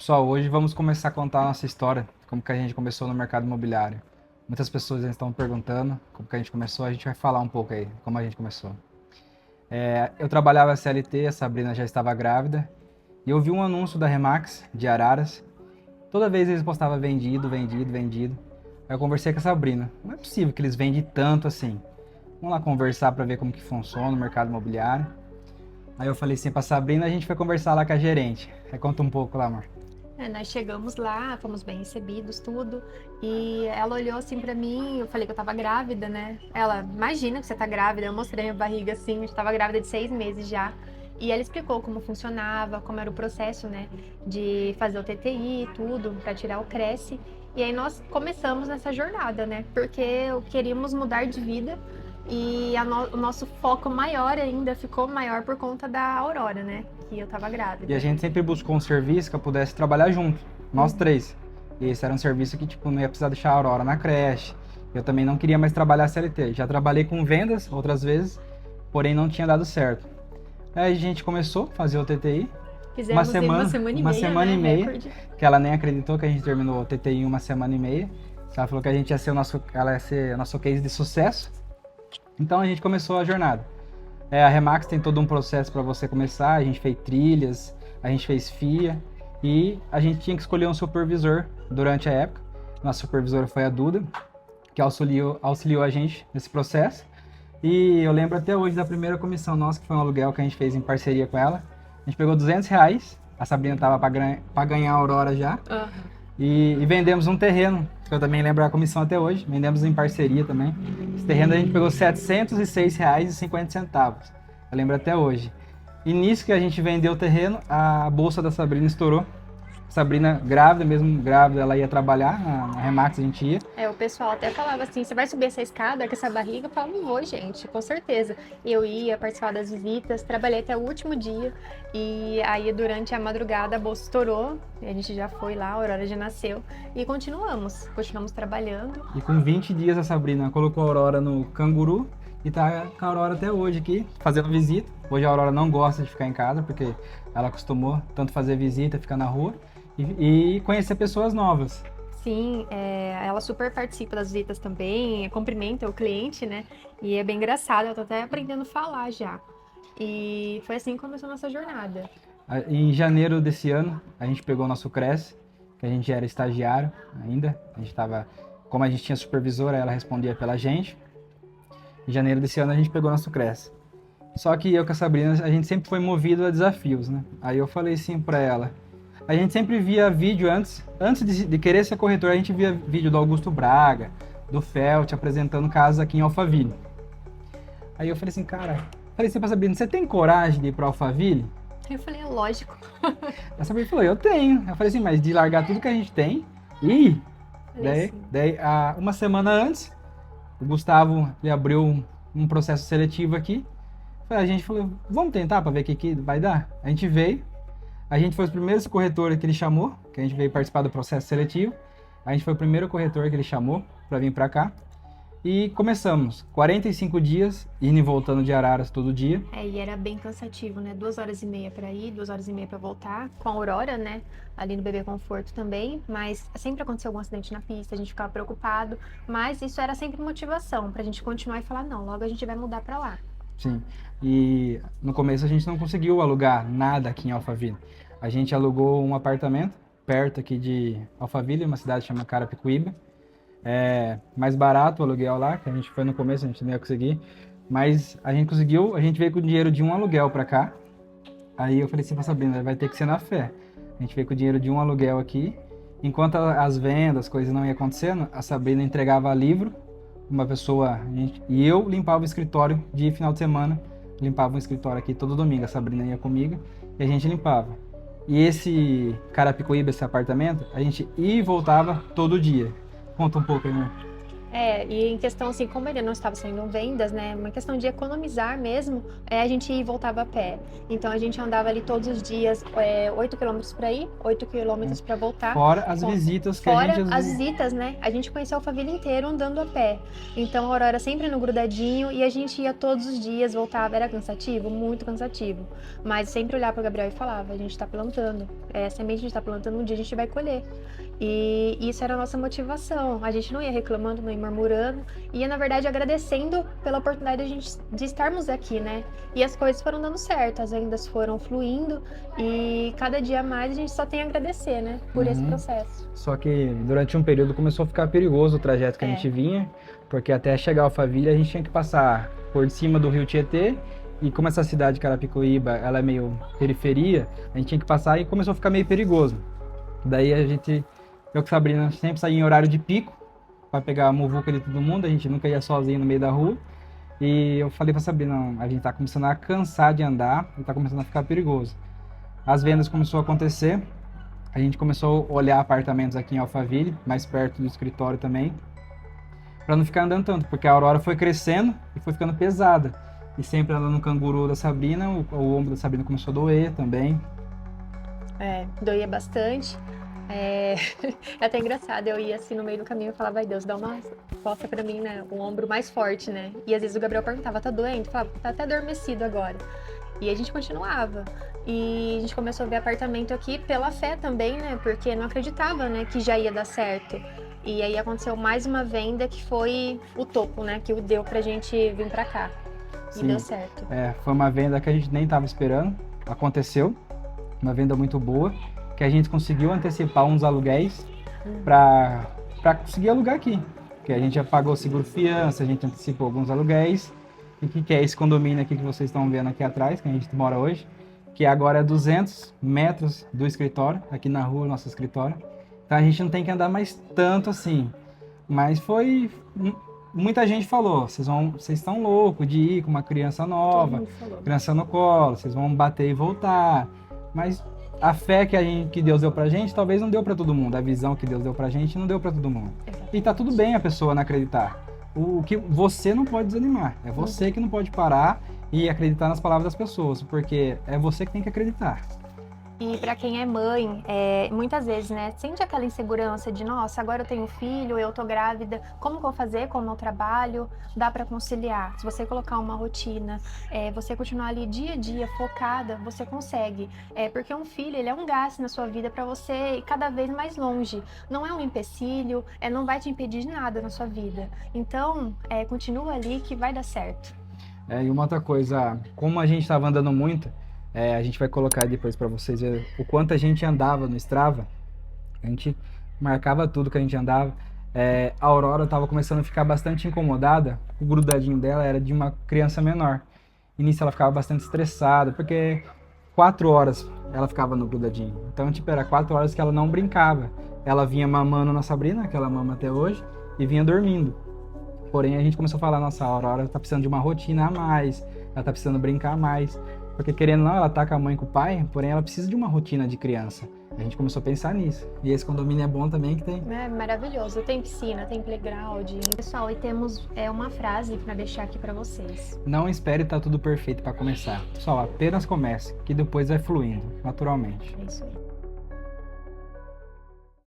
Pessoal, hoje vamos começar a contar a nossa história, como que a gente começou no mercado imobiliário. Muitas pessoas já estão perguntando como que a gente começou, a gente vai falar um pouco aí, como a gente começou. Eu trabalhava CLT, a Sabrina já estava grávida, e eu vi um anúncio da Remax, de Araras. Toda vez eles postavam vendido, vendido, vendido. Aí eu conversei com a Sabrina, não é possível que eles vendem tanto assim. Vamos lá conversar para ver como que funciona o mercado imobiliário. Aí eu falei assim pra Sabrina, a gente foi conversar lá com a gerente. Aí conta um pouco lá, amor. Nós chegamos lá, fomos bem recebidos, tudo. E ela olhou assim pra mim, eu falei que eu tava grávida, né? Ela, imagina que você tá grávida. Eu mostrei minha barriga assim, eu tava grávida de 6 meses já. E ela explicou como funcionava, como era o processo, né? De fazer o TTI, tudo, pra tirar o Cresce. E aí nós começamos nessa jornada, né? Porque queríamos mudar de vida. E o nosso foco maior ainda ficou maior por conta da Aurora, né? Que eu tava E a grávida. gente sempre buscou um serviço que eu pudesse trabalhar junto, nós Uhum. três. E esse era um serviço que, tipo, não ia precisar deixar a Aurora na creche. Eu também não queria mais trabalhar CLT. Já trabalhei com vendas outras vezes, porém não tinha dado certo. Aí a gente começou a fazer o TTI, Fizemos em uma semana e uma meia, semana né? e meia, Recorde. que ela nem acreditou que a gente terminou o TTI em uma semana e meia. Ela falou que a gente ia ser ela ia ser o nosso case de sucesso. Então a gente começou a jornada. A Remax tem todo um processo para você começar. A gente fez trilhas, a gente fez FIA e a gente tinha que escolher um supervisor durante a época. Nossa supervisora foi a Duda, que auxiliou a gente nesse processo. E eu lembro até hoje da primeira comissão nossa, que foi um aluguel que a gente fez em parceria com ela. A gente pegou R$ 200, a Sabrina estava para ganhar a Aurora já. Aham. E vendemos um terreno, que eu também lembro a comissão até hoje. Vendemos em parceria também. Esse terreno a gente pegou R$ 706,50. Eu lembro até hoje. E nisso que a gente vendeu o terreno, a bolsa da Sabrina estourou. Sabrina grávida, mesmo grávida, ela ia trabalhar na Remax, a gente ia. O pessoal até falava assim: você vai subir essa escada com essa barriga? Eu falava, não vou, gente, com certeza. Eu ia participar das visitas, trabalhei até o último dia. E aí, durante a madrugada, a bolsa estourou. E a gente já foi lá, a Aurora já nasceu. E continuamos trabalhando. E com 20 dias a Sabrina colocou a Aurora no canguru e tá com a Aurora até hoje aqui, fazendo visita. Hoje a Aurora não gosta de ficar em casa, porque ela acostumou tanto fazer visita, ficar na rua e conhecer pessoas novas. Sim, ela super participa das visitas também, cumprimenta o cliente, né? E é bem engraçado, eu tô até aprendendo a falar já. E foi assim que começou a nossa jornada. Em janeiro desse ano, a gente pegou o nosso Cresce, que a gente era estagiário ainda. A gente estava, como a gente tinha supervisora, ela respondia pela gente. Em janeiro desse ano a gente pegou nosso Cresce. Só que eu com a Sabrina, a gente sempre foi movido a desafios, né? Aí eu falei assim pra ela. A gente sempre via vídeo antes de querer ser corretor, a gente via vídeo do Augusto Braga, do Felt, apresentando casas aqui em Alphaville. Aí eu falei assim, cara, falei assim pra Sabrina, você tem coragem de ir pra Alphaville? Aí eu falei, é lógico. A Sabrina falou, eu tenho. Eu falei assim, mas de largar tudo que a gente tem e ir. Falei assim. Uma semana antes, o Gustavo ele abriu um processo seletivo aqui. A gente falou, vamos tentar para ver o que vai dar? A gente veio, a gente foi os primeiros corretores que ele chamou, que a gente veio participar do processo seletivo. A gente foi o primeiro corretor que ele chamou para vir para cá. E começamos, 45 dias, indo e voltando de Araras todo dia. E era bem cansativo, né? 2 horas e meia para ir, 2 horas e meia para voltar. Com a Aurora, né? Ali no Bebê Conforto também. Mas sempre aconteceu algum acidente na pista, a gente ficava preocupado. Mas isso era sempre motivação pra gente continuar e falar, não, logo a gente vai mudar pra lá. Sim. E no começo a gente não conseguiu alugar nada aqui em Alphaville. A gente alugou um apartamento perto aqui de Alphaville, uma cidade chamada Carapicuíba. É mais barato o aluguel lá, que a gente foi no começo, a gente não ia conseguir. Mas a gente conseguiu, a gente veio com o dinheiro de um aluguel para cá. Aí eu falei assim pra Sabrina, vai ter que ser na fé. A gente veio com o dinheiro de um aluguel aqui. Enquanto as vendas, as coisas não iam acontecendo, a Sabrina entregava livro, uma pessoa, e eu limpava o escritório de final de semana. Limpava o escritório aqui todo domingo, a Sabrina ia comigo e a gente limpava. E esse Carapicuíba, esse apartamento, a gente ia e voltava todo dia. Conta um pouco aí, né? E em questão assim, como ele não estava saindo vendas, né? Uma questão de economizar mesmo, a gente ia e voltava a pé. Então a gente andava ali todos os dias, 8 quilômetros para ir, 8 quilômetros para voltar. Fora as visitas que a gente Fora às as vezes... visitas, né? A gente conheceu a família inteira andando a pé. Então a Aurora era sempre no grudadinho e a gente ia todos os dias, voltava. Era cansativo? Muito cansativo. Mas sempre olhar para o Gabriel e falava: a gente está plantando. Semente a gente está plantando, um dia a gente vai colher. E isso era a nossa motivação. A gente não ia reclamando, não ia murmurando, ia, na verdade, agradecendo pela oportunidade de estarmos aqui, né? E as coisas foram dando certo, as vendas foram fluindo e cada dia mais a gente só tem a agradecer, né? Por esse processo. Só que durante um período começou a ficar perigoso o trajeto que a gente vinha, porque até chegar a Alphaville a gente tinha que passar por cima do Rio Tietê. E como essa cidade de Carapicuíba, ela é meio periferia, a gente tinha que passar e começou a ficar meio perigoso. Daí eu com a Sabrina sempre saía em horário de pico para pegar a muvuca de todo mundo, a gente nunca ia sozinho no meio da rua. E eu falei pra Sabrina: a gente tá começando a cansar de andar e tá começando a ficar perigoso. As vendas começou a acontecer, a gente começou a olhar apartamentos aqui em Alphaville, mais perto do escritório também, para não ficar andando tanto, porque a Aurora foi crescendo e foi ficando pesada. E sempre andando no canguru da Sabrina, o ombro da Sabrina começou a doer também. Doía bastante. É até engraçado, eu ia assim no meio do caminho e falava: vai Deus, dá uma costa pra mim, né? O ombro mais forte, né? E às vezes o Gabriel perguntava: tá doendo? Eu falava: tá até adormecido agora. E a gente continuava. E a gente começou a ver apartamento aqui pela fé também, né? Porque não acreditava, né, que já ia dar certo. E aí aconteceu mais uma venda que foi o topo, né? Que deu pra gente vir pra cá. Sim. E deu certo. Foi uma venda que a gente nem tava esperando. Aconteceu. Uma venda muito boa, que a gente conseguiu antecipar uns aluguéis para conseguir alugar aqui. Porque a gente já pagou seguro fiança, a gente antecipou alguns aluguéis. E o que é esse condomínio aqui que vocês estão vendo aqui atrás, que a gente mora hoje, que agora é 200 metros do escritório, aqui na rua, nosso escritório. Então a gente não tem que andar mais tanto assim. Mas muita gente falou: vocês estão loucos de ir com uma criança nova, criança no colo, vocês vão bater e voltar. Mas a fé que Deus deu pra gente, talvez não deu pra todo mundo. A visão que Deus deu pra gente não deu pra todo mundo. E tá tudo bem a pessoa não acreditar. O que você não pode desanimar. É você que não pode parar e acreditar nas palavras das pessoas, porque é você que tem que acreditar. E para quem é mãe, muitas vezes, né, sente aquela insegurança de: nossa, agora eu tenho filho, eu tô grávida, como que eu vou fazer com o meu trabalho? Dá para conciliar. Se você colocar uma rotina, você continuar ali dia a dia focada, você consegue. Porque um filho, ele é um gasto na sua vida para você ir cada vez mais longe. Não é um empecilho, não vai te impedir de nada na sua vida. Então, continua ali que vai dar certo. E uma outra coisa, como a gente estava andando muito, a gente vai colocar depois para vocês verem o quanto a gente andava no Strava. A gente marcava tudo que a gente andava. A Aurora estava começando a ficar bastante incomodada. O grudadinho dela era de uma criança menor. E nisso ela ficava bastante estressada, porque 4 horas ela ficava no grudadinho. Então, era 4 horas que ela não brincava. Ela vinha mamando na Sabrina, que ela mama até hoje, e vinha dormindo. Porém, a gente começou a falar: nossa, a Aurora tá precisando de uma rotina a mais, ela tá precisando brincar mais. Porque, querendo ou não, ela tá com a mãe e com o pai, porém ela precisa de uma rotina de criança. A gente começou a pensar nisso. E esse condomínio é bom também, que tem... É maravilhoso. Tem piscina, tem playground. Pessoal, e temos uma frase para deixar aqui para vocês. Não espere estar tudo perfeito para começar. Pessoal, apenas comece, que depois vai fluindo, naturalmente. É isso aí.